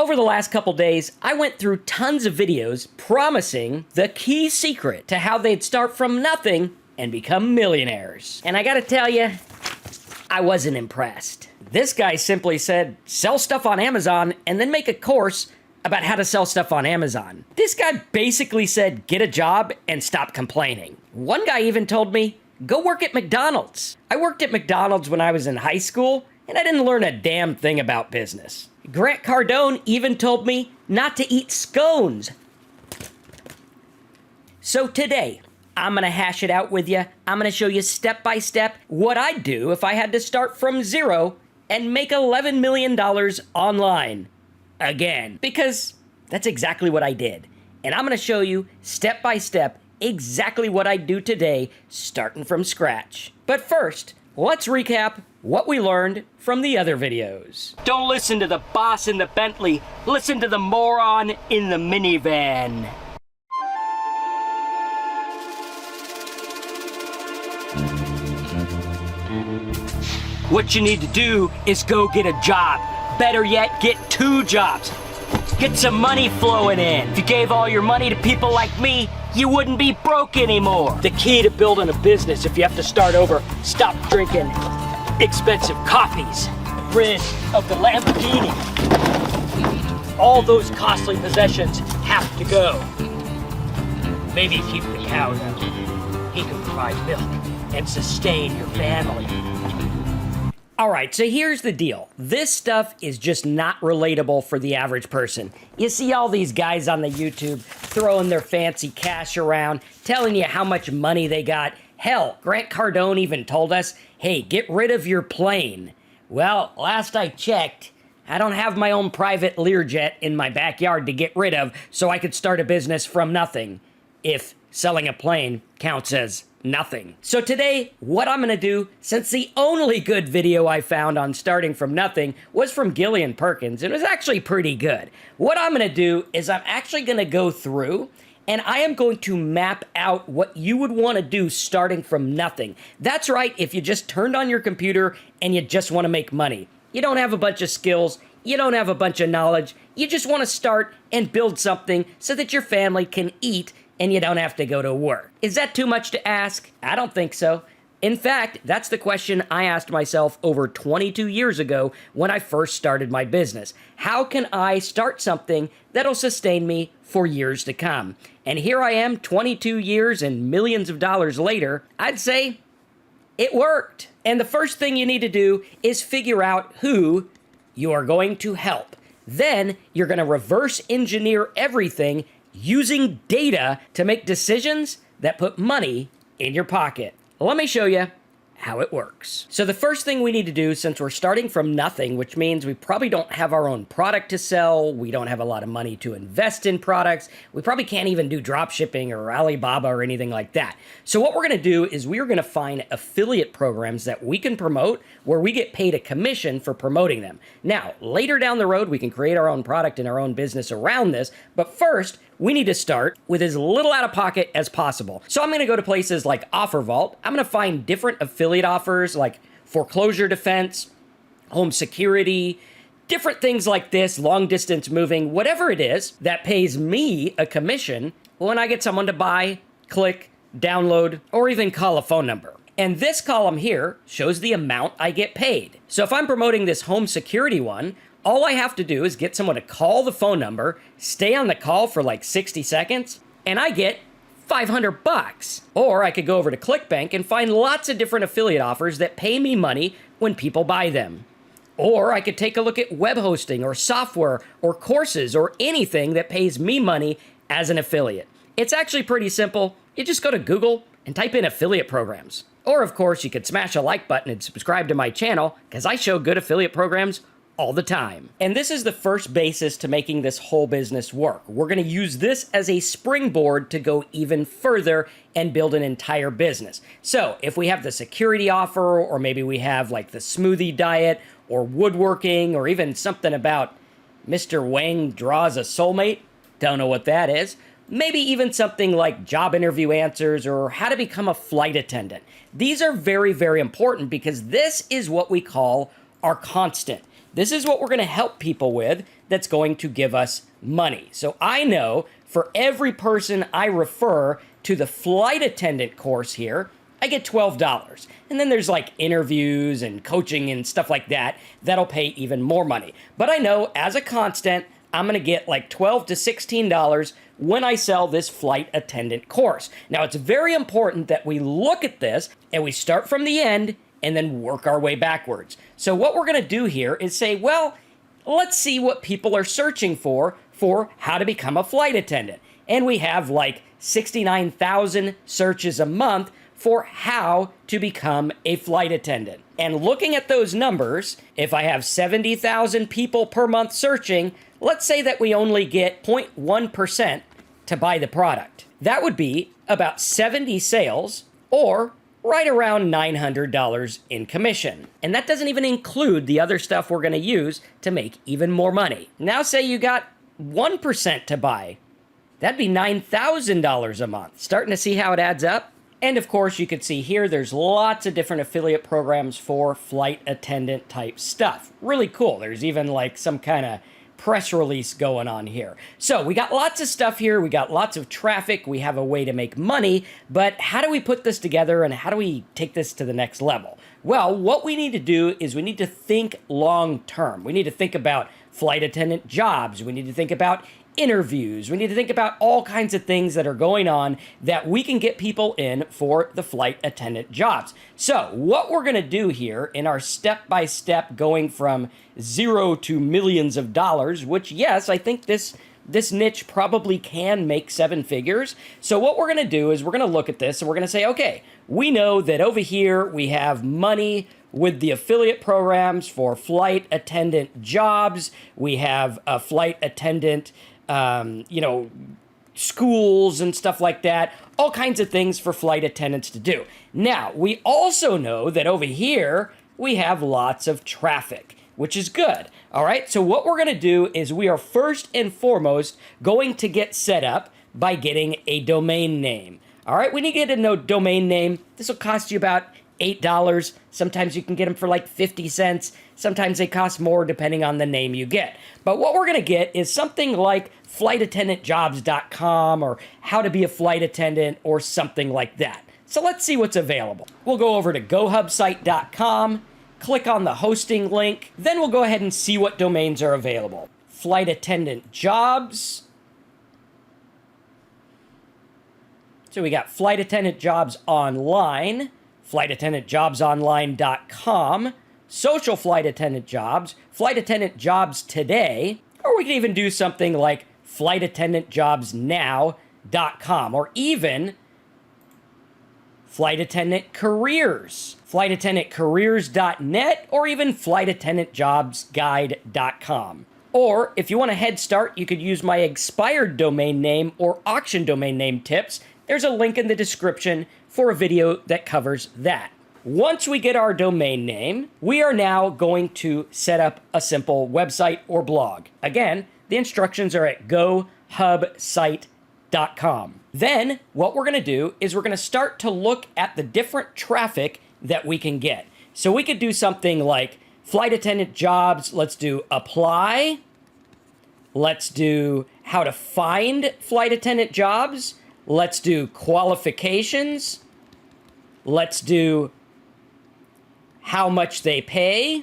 Over the last couple days, I went through tons of videos promising the key secret to how they'd start from nothing and become millionaires. And I gotta tell you, I wasn't impressed. This guy simply said, sell stuff on Amazon and then make a course about how to sell stuff on Amazon. This guy basically said, get a job and stop complaining. One guy even told me, go work at McDonald's. I worked at McDonald's when I was in high school, and I didn't learn a damn thing about business. Grant Cardone even told me not to eat scones. So today, I'm gonna hash it out with you. I'm gonna show you step by step what I'd do if I had to start from zero and make $11 million online. Again. Because that's exactly what I did. And I'm gonna show you step by step exactly what I do today, starting from scratch. But first, let's recap what we learned from the other videos. Don't listen to the boss in the Bentley, listen to the moron in the minivan. What you need to do is go get a job. Better yet, get 2 jobs. Get some money flowing in. If you gave all your money to people like me, you wouldn't be broke anymore. The key to building a business, if you have to start over, stop drinking expensive coffees, rid of the Lamborghini. All those costly possessions have to go. Maybe keep the cow though. He can provide milk and sustain your family. All right, so here's the deal. This stuff is just not relatable for the average person. You see all these guys on the YouTube throwing their fancy cash around, telling you how much money they got. Hell, Grant Cardone even told us, hey, get rid of your plane. Well, last I checked, I don't have my own private Learjet in my backyard to get rid of so I could start a business from nothing, if selling a plane counts as nothing. So today, what I'm gonna do, since the only good video I found on starting from nothing was from Gillian Perkins, and it was actually pretty good. What I'm gonna do is I'm actually gonna go through and I am going to map out what you would wanna do starting from nothing. That's right, if you just turned on your computer and you just wanna make money. You don't have a bunch of skills, you don't have a bunch of knowledge, you just wanna start and build something so that your family can eat and you don't have to go to work. Is that too much to ask? I don't think so. In fact, that's the question I asked myself over 22 years ago when I first started my business. How can I start something that'll sustain me for years to come? And here I am, 22 years and millions of dollars later, I'd say it worked. And the first thing you need to do is figure out who you are going to help. Then you're gonna reverse engineer everything using data to make decisions that put money in your pocket. Let me show you how it works. So the first thing we need to do, since we're starting from nothing, which means we probably don't have our own product to sell, we don't have a lot of money to invest in products, we probably can't even do drop shipping or Alibaba or anything like that. So what we're gonna do is we're gonna find affiliate programs that we can promote where we get paid a commission for promoting them. Now, later down the road, we can create our own product and our own business around this, but first, we need to start with as little out of pocket as possible. So I'm gonna go to places like OfferVault. I'm gonna find different affiliate offers like foreclosure defense, home security, different things like this, long distance moving, whatever it is that pays me a commission when I get someone to buy, click, download, or even call a phone number. And this column here shows the amount I get paid. So if I'm promoting this home security one, all I have to do is get someone to call the phone number, stay on the call for like 60 seconds, and I get $500. Or I could go over to ClickBank and find lots of different affiliate offers that pay me money when people buy them. Or I could take a look at web hosting or software or courses or anything that pays me money as an affiliate. It's actually pretty simple. You just go to Google and type in affiliate programs. Or of course, you could smash a like button and subscribe to my channel because I show good affiliate programs all the time. And this is the first basis to making this whole business work. We're gonna use this as a springboard to go even further and build an entire business. So if we have the security offer, or maybe we have like the smoothie diet, or woodworking, or even something about Mr. Wang draws a soulmate, don't know what that is, maybe even something like job interview answers or how to become a flight attendant. These are very, very important because this is what we call our constant. This is what we're gonna help people with that's going to give us money. So I know for every person I refer to the flight attendant course here, I get $12. And then there's like interviews and coaching and stuff like that that'll pay even more money. But I know as a constant, I'm going to get like $12 to $16 when I sell this flight attendant course. Now, it's very important that we look at this and we start from the end and then work our way backwards. So what we're going to do here is say, well, let's see what people are searching for how to become a flight attendant. And we have like 69,000 searches a month for how to become a flight attendant. And looking at those numbers, if I have 70,000 people per month searching, let's say that we only get 0.1% to buy the product. That would be about 70 sales, or right around $900 in commission. And that doesn't even include the other stuff we're gonna use to make even more money. Now say you got 1% to buy. That'd be $9,000 a month. Starting to see how it adds up? And of course, you can see here, there's lots of different affiliate programs for flight attendant type stuff. Really cool. There's even like some kind of press release going on here. So we got lots of stuff here. We got lots of traffic. We have a way to make money, but how do we put this together and how do we take this to the next level? Well, what we need to do is we need to think long term. We need to think about flight attendant jobs. We need to think about interviews. We need to think about all kinds of things that are going on that we can get people in for the flight attendant jobs. So what we're going to do here in our step-by-step going from zero to millions of dollars, which yes, I think this niche probably can make 7 figures. So what we're going to do is we're going to look at this and we're going to say, okay, we know that over here we have money with the affiliate programs for flight attendant jobs. We have a flight attendant schools and stuff like that, all kinds of things for flight attendants to do. Now, we also know that over here, we have lots of traffic, which is good. All right, so what we're gonna do is we are first and foremost going to get set up by getting a domain name. All right, when you get a domain name, this will cost you about $8. Sometimes you can get them for like 50 cents. Sometimes they cost more depending on the name you get. But what we're going to get is something like flightattendantjobs.com or how to be a flight attendant or something like that. So let's see what's available. We'll go over to gohubsite.com, click on the hosting link, then we'll go ahead and see what domains are available. Flight attendant jobs. So we got flight attendant jobs online, flightattendantjobsonline.com, social flight attendant jobs, flight attendant jobs today, or we can even do something like flightattendantjobsnow.com, or even flight attendant careers, flightattendantcareers.net, or even flightattendantjobsguide.com. Or if you want a head start, you could use my expired domain name or auction domain name tips. There's a link in the description for a video that covers that. Once we get our domain name, we are now going to set up a simple website or blog. Again, the instructions are at gohubsite.com. Then what we're going to do is we're going to start to look at the different traffic that we can get. So we could do something like flight attendant jobs. Let's do apply. Let's do how to find flight attendant jobs. Let's do qualifications. Let's do how much they pay,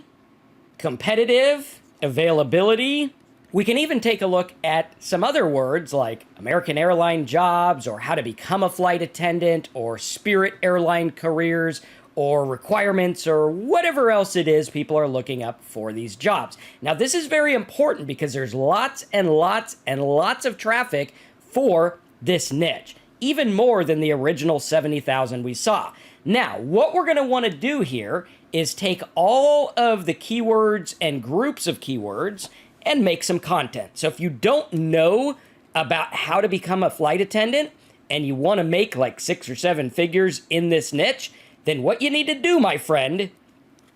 competitive, availability. We can even take a look at some other words like American airline jobs or how to become a flight attendant or Spirit airline careers or requirements or whatever else it is people are looking up for these jobs. Now, this is very important because there's lots and lots and lots of traffic for this niche, even more than the original 70,000 we saw. Now, what we're going to want to do here is take all of the keywords and groups of keywords and make some content. So if you don't know about how to become a flight attendant and you want to make like 6 or 7 figures in this niche, then what you need to do, my friend,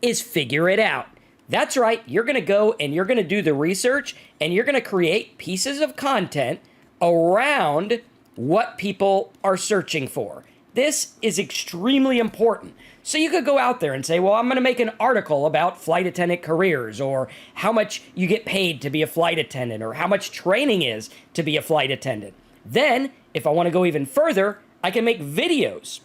is figure it out. That's right. You're going to go and you're going to do the research and you're going to create pieces of content around what people are searching for. This is extremely important. So you could go out there and say, well, I'm going to make an article about flight attendant careers, or how much you get paid to be a flight attendant, or how much training is to be a flight attendant. Then, if I want to go even further, I can make videos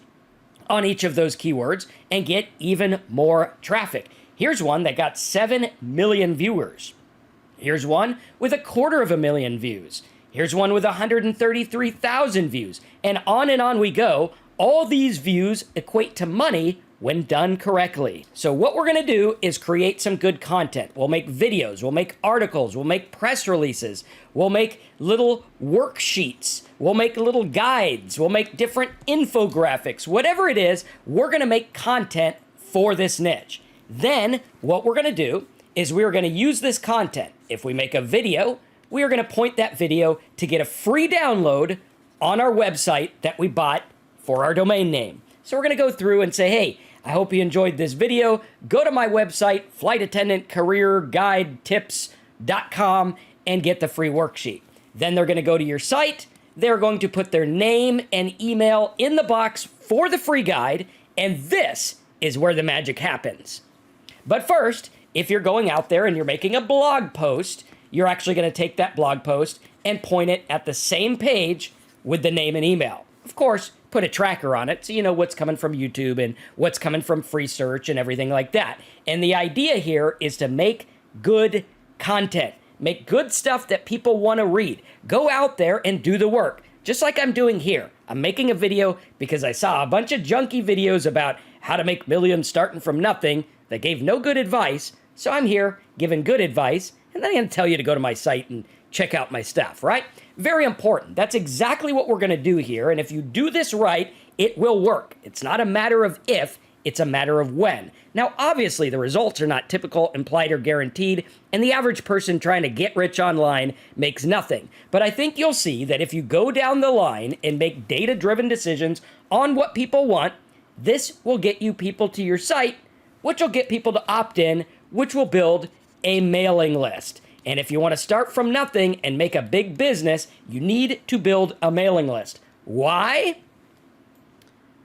on each of those keywords and get even more traffic. Here's one that got 7 million viewers. Here's one with 250,000 views. Here's one with 133,000 views. And on we go. All these views equate to money when done correctly. So what we're gonna do is create some good content. We'll make videos, we'll make articles, we'll make press releases, we'll make little worksheets, we'll make little guides, we'll make different infographics, whatever it is, we're gonna make content for this niche. Then what we're gonna do is we're gonna use this content. If we make a video, we are gonna point that video to get a free download on our website that we bought for our domain name. So we're gonna go through and say, hey, I hope you enjoyed this video. Go to my website, flightattendantcareerguidetips.com, and get the free worksheet. Then they're gonna go to your site, they're going to put their name and email in the box for the free guide, and this is where the magic happens. But first, if you're going out there and you're making a blog post, you're actually gonna take that blog post and point it at the same page with the name and email. Of course, put a tracker on it so you know what's coming from YouTube and what's coming from free search and everything like that. And the idea here is to make good content. Make good stuff that people want to read. Go out there and do the work, just like I'm doing here. I'm making a video because I saw a bunch of junky videos about how to make millions starting from nothing that gave no good advice. So I'm here giving good advice, and then I'm going to tell you to go to my site and check out my stuff, right? Very important. That's exactly what we're going to do here. And if you do this right, it will work. It's not a matter of if, it's a matter of when. Now, obviously, the results are not typical, implied, or guaranteed, and the average person trying to get rich online makes nothing. But I think you'll see that if you go down the line and make data-driven decisions on what people want, this will get you people to your site, which will get people to opt in, which will build a mailing list. And if you want to start from nothing and make a big business, you need to build a mailing list. Why?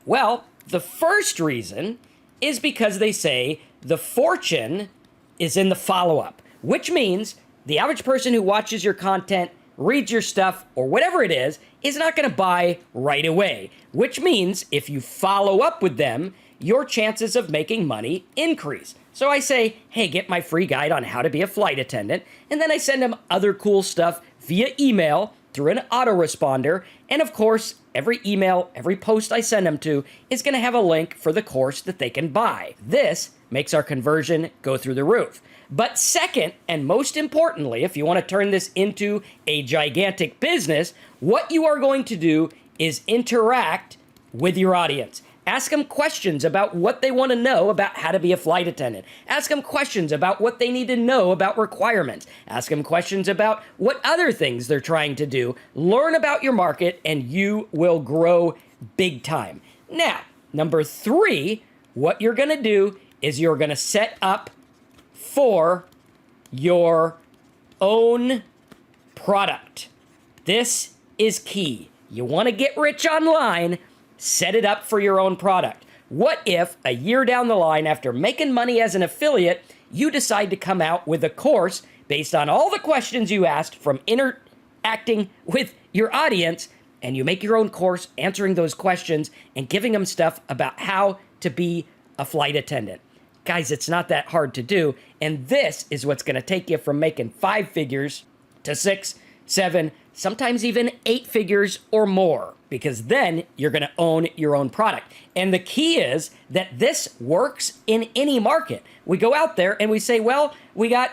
Well, the first reason is because they say the fortune is in the follow-up, which means the average person who watches your content, reads your stuff, or whatever it is not going to buy right away, which means if you follow up with them, your chances of making money increase. So I say, hey, get my free guide on how to be a flight attendant, and then I send them other cool stuff via email through an autoresponder, and of course, every email, every post I send them to is going to have a link for the course that they can buy. This makes our conversion go through the roof. But second, and most importantly, if you want to turn this into a gigantic business, what you are going to do is interact with your audience. Ask them questions about what they want to know about how to be a flight attendant. Ask them questions about what they need to know about requirements. Ask them questions about what other things they're trying to do. Learn about your market, and you will grow big time. Now, number 3, what you're going to do is you're going to set up for your own product. This is key. You want to get rich online, set it up for your own product. What if a year down the line, after making money as an affiliate, you decide to come out with a course based on all the questions you asked from interacting with your audience, and you make your own course answering those questions and giving them stuff about how to be a flight attendant? Guys, it's not that hard to do, and this is what's going to take you from making 5 figures to 6, 7, sometimes even 8 figures or more, because then you're going to own your own product. And the key is that this works in any market. We go out there and we say, well, we got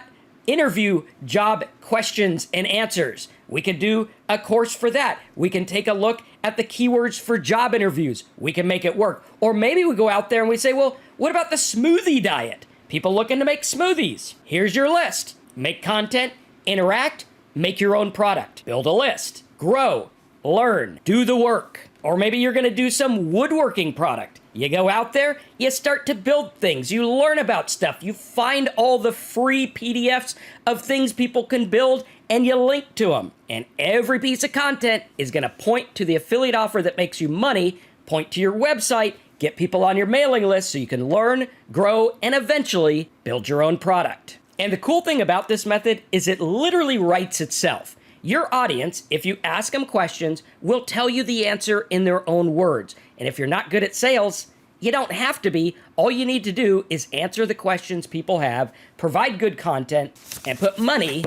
interview job questions and answers. We can do a course for that. We can take a look at the keywords for job interviews. We can make it work. Or maybe we go out there and we say, well, what about the smoothie diet? People looking to make smoothies. Here's your list. Make content, interact, make your own product. Build a list. Grow. Learn. Do the work. Or maybe you're going to do some woodworking product. You go out there, you start to build things. You learn about stuff. You find all the free PDFs of things people can build, and you link to them. And every piece of content is going to point to the affiliate offer that makes you money point to your website, get people on your mailing list so you can learn, grow, and eventually build your own product. And the cool thing about this method is it literally writes itself. Your audience, if you ask them questions, will tell you the answer in their own words. And if you're not good at sales, you don't have to be. All you need to do is answer the questions people have, provide good content, and put money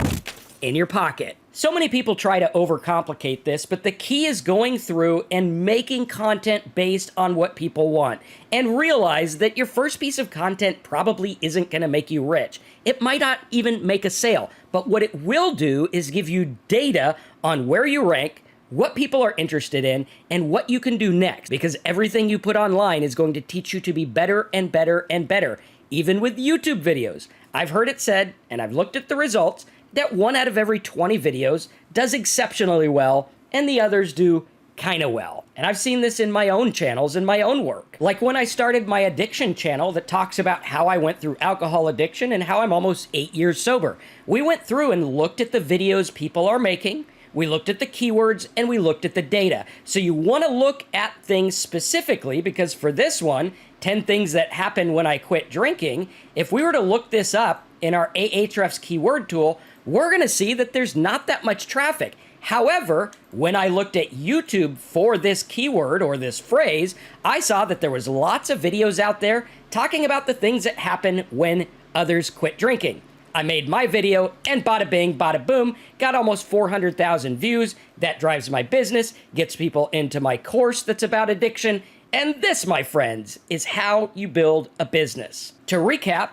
in your pocket. So many people try to overcomplicate this, but the key is going through and making content based on what people want. And realize that your first piece of content probably isn't going to make you rich. It might not even make a sale, but what it will do is give you data on where you rank, what people are interested in, and what you can do next. Because everything you put online is going to teach you to be better and better and better. Even with YouTube videos. I've heard it said, and I've looked at the results, that 1 out of every 20 videos does exceptionally well, and the others do kind of well. And I've seen this in my own channels and my own work. Like when I started my addiction channel that talks about how I went through alcohol addiction and how I'm almost 8 years sober. We went through and looked at the videos people are making, we looked at the keywords, and we looked at the data. So you want to look at things specifically, because for this one, 10 things that happened when I quit drinking, if we were to look this up in our Ahrefs keyword tool, we're going to see that there's not that much traffic. However, when I looked at YouTube for this keyword or this phrase, I saw that there was lots of videos out there talking about the things that happen when others quit drinking. I made my video and bada bing, bada boom, got almost 400,000 views. That drives my business, gets people into my course that's about addiction. And this, my friends, is how you build a business. To recap,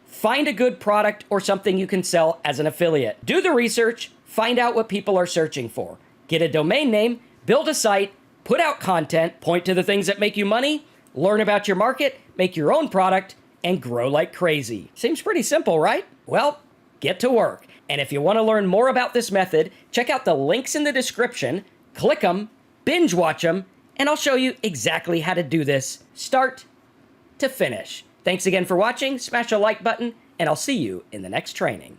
find a good product or something you can sell as an affiliate. Do the research, find out what people are searching for. Get a domain name, build a site, put out content, point to the things that make you money, learn about your market, make your own product, and grow like crazy. Seems pretty simple, right? Well, get to work. And if you want to learn more about this method, check out the links in the description, click them, binge watch them, and I'll show you exactly how to do this, start to finish. Thanks again for watching, smash a like button, and I'll see you in the next training.